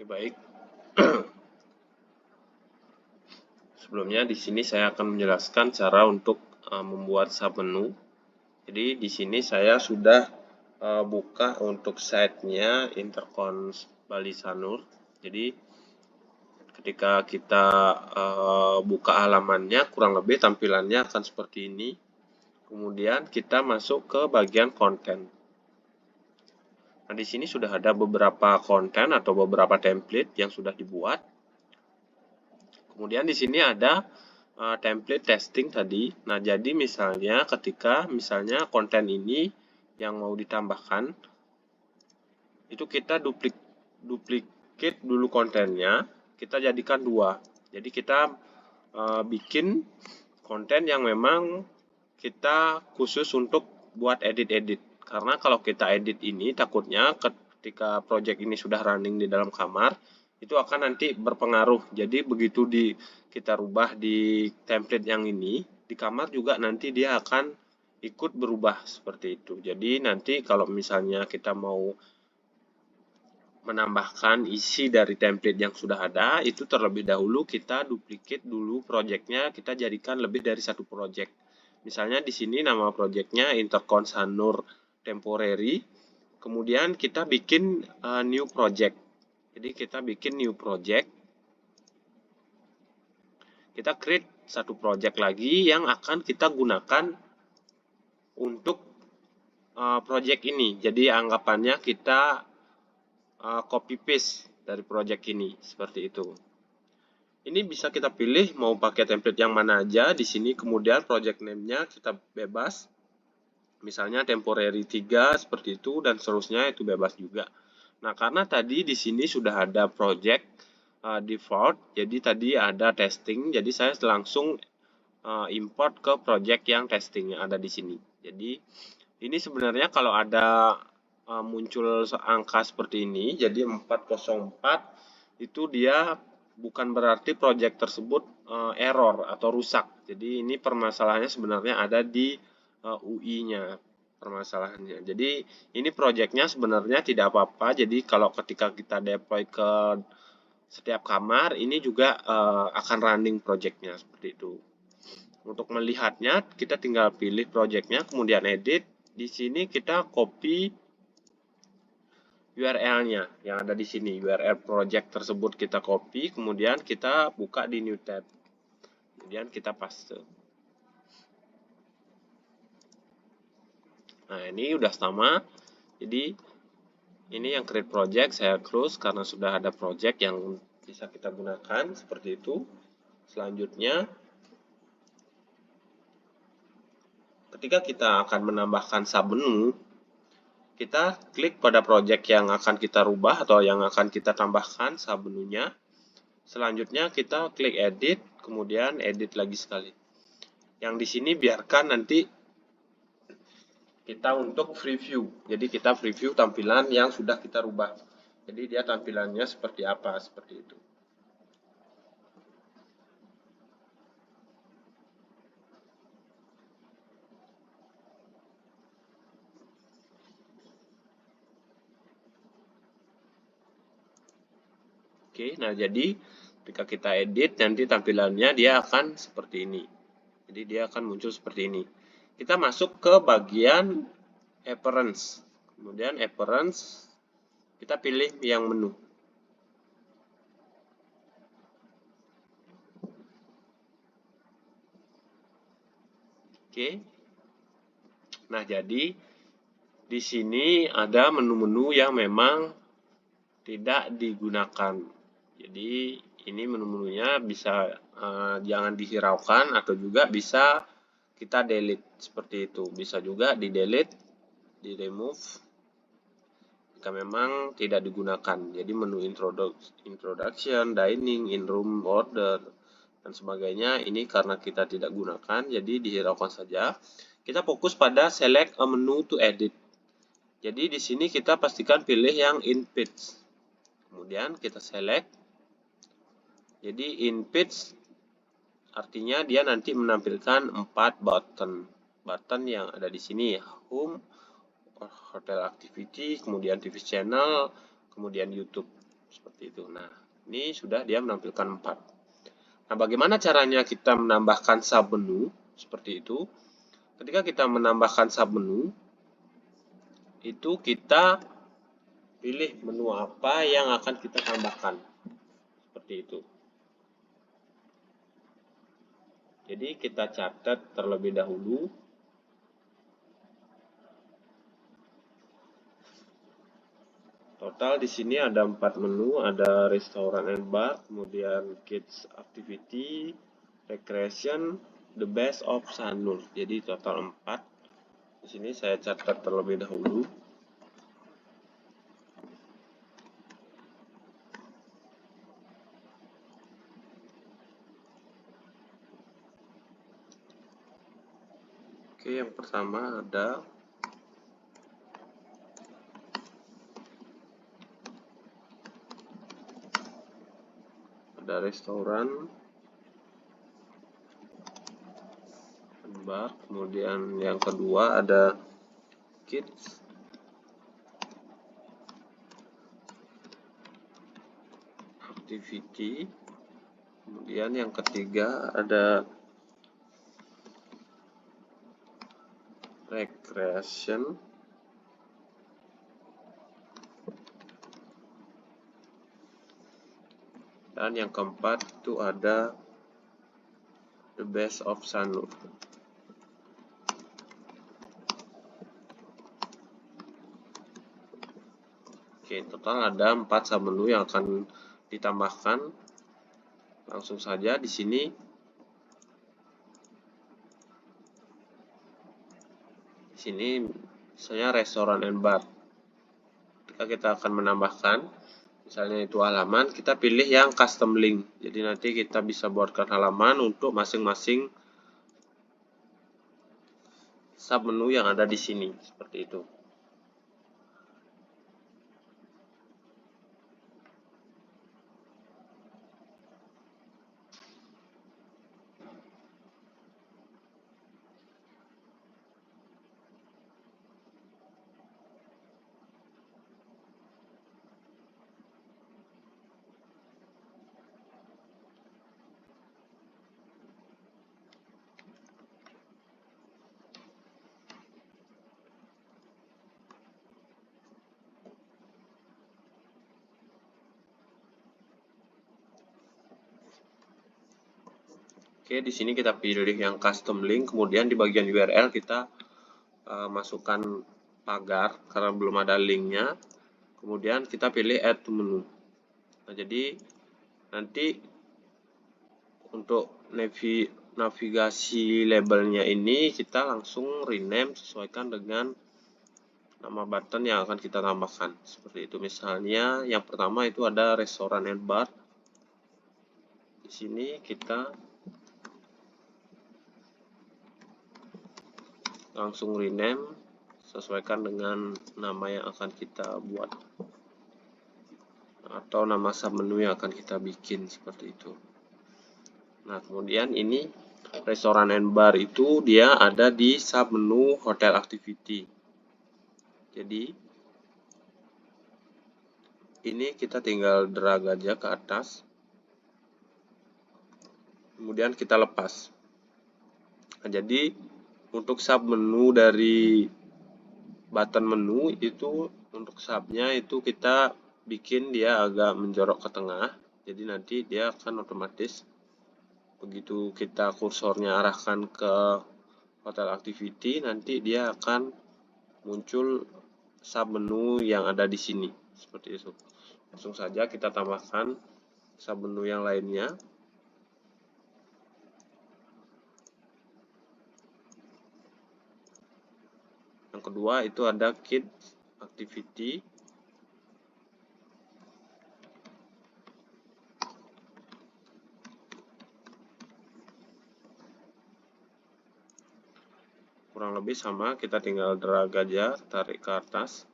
Oke, baik. Sebelumnya di sini saya akan menjelaskan cara untuk membuat submenu. Jadi di sini saya sudah buka untuk site-nya Intercons Bali Sanur. Jadi ketika kita buka halamannya, kurang lebih tampilannya akan seperti ini. Kemudian kita masuk ke bagian konten. Nah, di sini sudah ada beberapa konten atau beberapa template yang sudah dibuat. Kemudian di sini ada template testing tadi. Nah, jadi misalnya ketika konten ini yang mau ditambahkan, itu kita duplicate dulu kontennya, kita jadikan 2. Jadi kita bikin konten yang memang kita khusus untuk buat edit-edit. Karena kalau kita edit ini, takutnya ketika project ini sudah running di dalam kamar, itu akan nanti berpengaruh. Jadi begitu kita rubah di template yang ini, di kamar juga nanti dia akan ikut berubah seperti itu. Jadi nanti kalau misalnya kita mau menambahkan isi dari template yang sudah ada, itu terlebih dahulu kita duplicate dulu projectnya, kita jadikan lebih dari satu project. Misalnya di sini nama projectnya Intercons Sanur Temporary, kemudian kita bikin new project. Jadi kita bikin new project, kita create satu project lagi yang akan kita gunakan untuk project ini. Jadi anggapannya kita copy paste dari project ini seperti itu. Ini bisa kita pilih mau pakai template yang mana aja di sini. Kemudian project name-nya kita bebas. Misalnya temporary 3 seperti itu dan seterusnya itu bebas juga. Nah, karena tadi di sini sudah ada project default, jadi tadi ada testing, jadi saya langsung import ke project yang testing yang ada di sini. Jadi ini sebenarnya kalau ada muncul angka seperti ini, jadi 404 itu dia bukan berarti project tersebut error atau rusak. Jadi ini permasalahannya sebenarnya ada di UI-nya permasalahannya. Jadi ini projectnya sebenarnya tidak apa-apa. Jadi kalau ketika kita deploy ke setiap kamar, ini juga akan running projectnya seperti itu. Untuk melihatnya, kita tinggal pilih projectnya, kemudian edit. Di sini kita copy URL-nya yang ada di sini. URL project tersebut kita copy, kemudian kita buka di new tab. Kemudian kita paste. Nah, ini udah sama. Jadi ini yang create project, saya close karena sudah ada project yang bisa kita gunakan seperti itu. Selanjutnya, ketika kita akan menambahkan submenu, kita klik pada project yang akan kita rubah atau yang akan kita tambahkan submenunya. Selanjutnya kita klik edit, kemudian edit lagi sekali. Yang di sini biarkan nanti kita untuk preview. Jadi kita preview tampilan yang sudah kita rubah. Jadi dia tampilannya seperti apa, seperti itu. Oke, nah jadi ketika kita edit nanti tampilannya dia akan seperti ini. Jadi dia akan muncul seperti ini. Kita masuk ke bagian appearance. Kemudian appearance kita pilih yang menu. Oke. Nah, jadi di sini ada menu-menu yang memang tidak digunakan. Jadi ini menu-menunya bisa jangan dihiraukan atau juga bisa kita delete seperti itu. Bisa juga di delete, di remove jika memang tidak digunakan. Jadi menu introduction, dining, in room order dan sebagainya ini karena kita tidak gunakan jadi dihiraukan saja. Kita fokus pada select a menu to edit. Jadi di sini kita pastikan pilih yang in page. Kemudian kita select. Jadi in page artinya dia nanti menampilkan 4 button. Button yang ada di sini home, hotel activity, kemudian TV channel, kemudian YouTube. seperti itu. Nah, ini sudah dia menampilkan 4. Nah, bagaimana caranya kita menambahkan submenu seperti itu? Ketika kita menambahkan submenu, itu kita pilih menu apa yang akan kita tambahkan. Seperti itu. Jadi kita catat terlebih dahulu. Total di sini ada 4 menu, ada restaurant and bar, kemudian kids activity, recreation, the best of Sanur. Jadi total 4. Di sini saya catat terlebih dahulu. Oke, yang pertama ada restoran, bar, kemudian yang kedua ada kids, activity, kemudian yang ketiga ada recreation, dan yang keempat itu ada the best of Sanur. Oke, total ada 4 submenu yang akan ditambahkan. Langsung saja di sini. Di sini misalnya restoran and bar. Ketika kita akan menambahkan, misalnya itu halaman, kita pilih yang custom link. Jadi nanti kita bisa buatkan halaman untuk masing-masing submenu yang ada di sini, seperti itu. Oke, di sini kita pilih yang custom link, kemudian di bagian URL kita masukkan pagar karena belum ada linknya. Kemudian kita pilih add to menu. Nah, jadi nanti untuk navigasi labelnya ini kita langsung rename sesuaikan dengan nama button yang akan kita tambahkan. Seperti itu. Misalnya yang pertama itu ada restoran and bar. Di sini kita langsung rename sesuaikan dengan nama yang akan kita buat atau nama submenu yang akan kita bikin, seperti itu. Nah, kemudian ini restoran and bar itu dia ada di submenu hotel activity. Jadi ini kita tinggal drag aja ke atas, kemudian kita lepas. Nah, jadi untuk submenu dari button menu itu, untuk subnya itu kita bikin dia agak menjorok ke tengah. Jadi nanti dia akan otomatis begitu kita kursornya arahkan ke hotel activity, nanti dia akan muncul submenu yang ada di sini, seperti itu. Langsung saja kita tambahkan submenu yang lainnya. Yang kedua itu ada kids activity. Kurang lebih sama, kita tinggal drag aja, tarik ke atas.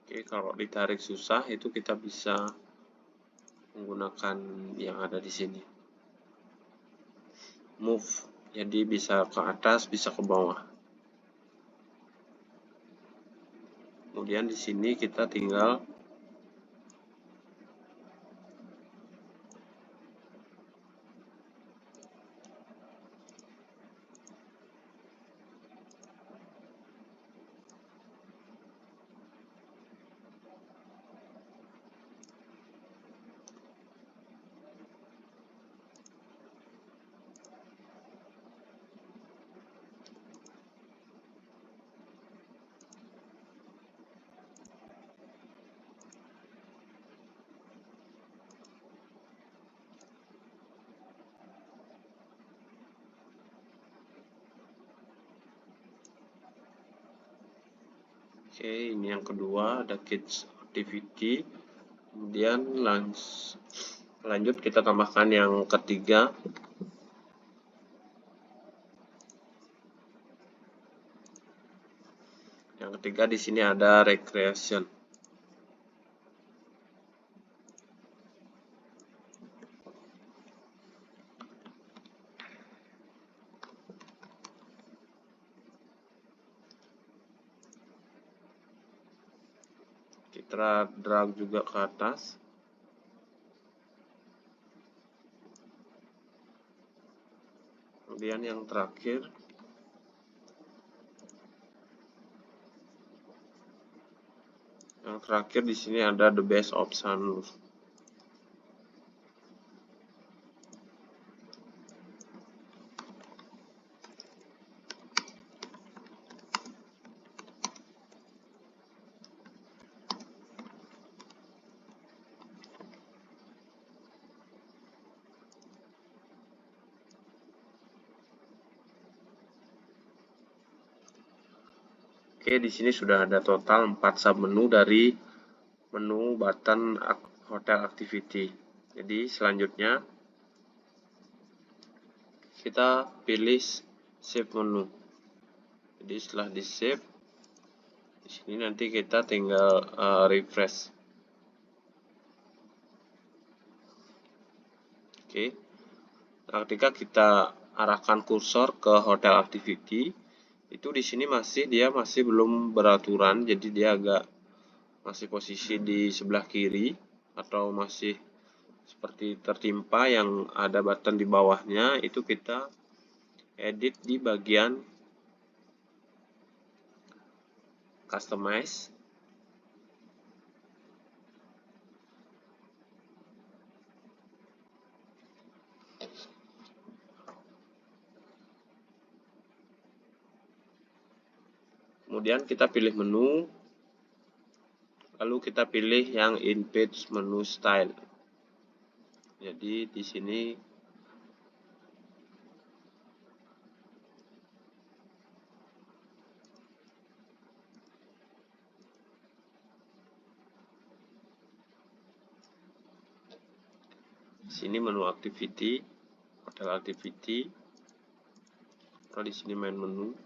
Oke, kalau ditarik susah itu kita bisa menggunakan yang ada di sini. Move, jadi bisa ke atas, bisa ke bawah. Kemudian di sini kita tinggal Oke, ini yang kedua, ada kids activity. Kemudian lanjut kita tambahkan yang ketiga. Yang ketiga di sini ada recreation. Kita drag juga ke atas. Kemudian yang terakhir, di sini ada the best of sunroof. Oke, di sini sudah ada total 4 submenu dari menu button hotel activity. Jadi selanjutnya kita pilih save menu. Jadi setelah di save, di sini nanti kita tinggal refresh. Oke. Nah, ketika kita arahkan kursor ke hotel activity, itu di sini dia masih belum beraturan, jadi dia masih posisi di sebelah kiri atau masih seperti tertimpa yang ada button di bawahnya. Itu kita edit di bagian customize. Kemudian kita pilih menu, lalu kita pilih yang in page menu style. Jadi di sini menu activity, hotel activity. Kalau di sini main menu.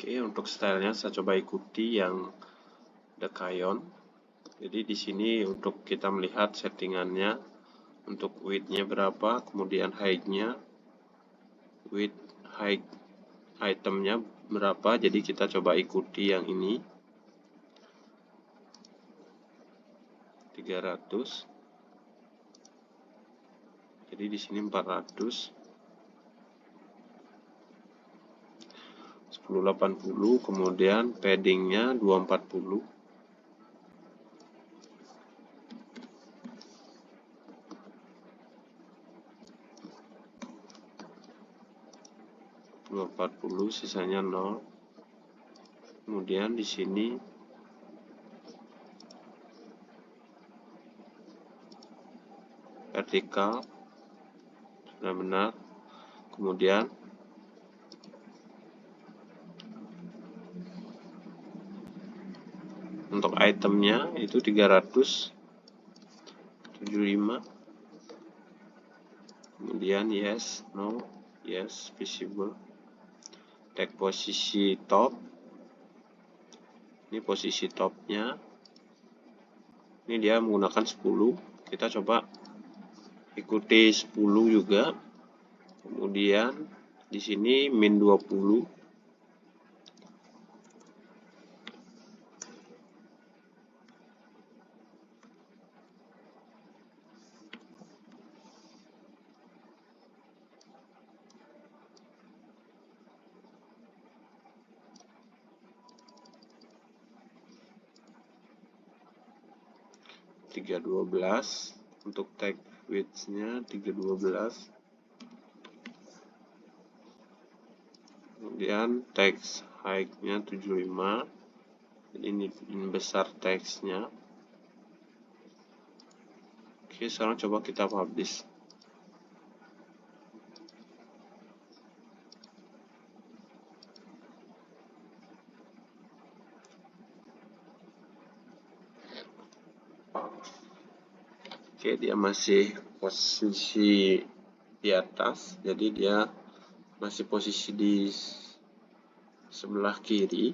Oke, untuk stylenya saya coba ikuti yang Decayon. Jadi di sini untuk kita melihat settingannya, untuk width-nya berapa, kemudian height-nya, width, height, itemnya berapa. Jadi kita coba ikuti yang ini, 300. Jadi di sini 400. 1080, kemudian paddingnya 240, sisanya 0. Kemudian di sini vertikal sudah benar. Kemudian untuk itemnya itu 375. Kemudian yes, no, yes, visible. Tag posisi top. Ini posisi topnya. Ini dia menggunakan 10. Kita coba ikuti 10 juga. Kemudian di sini min 20. Untuk tag width-nya 312. Kemudian text height-nya 75. Jadi ini besar teksnya. Oke, sekarang coba kita publish. Oke, dia masih posisi di atas, jadi dia masih posisi di sebelah kiri.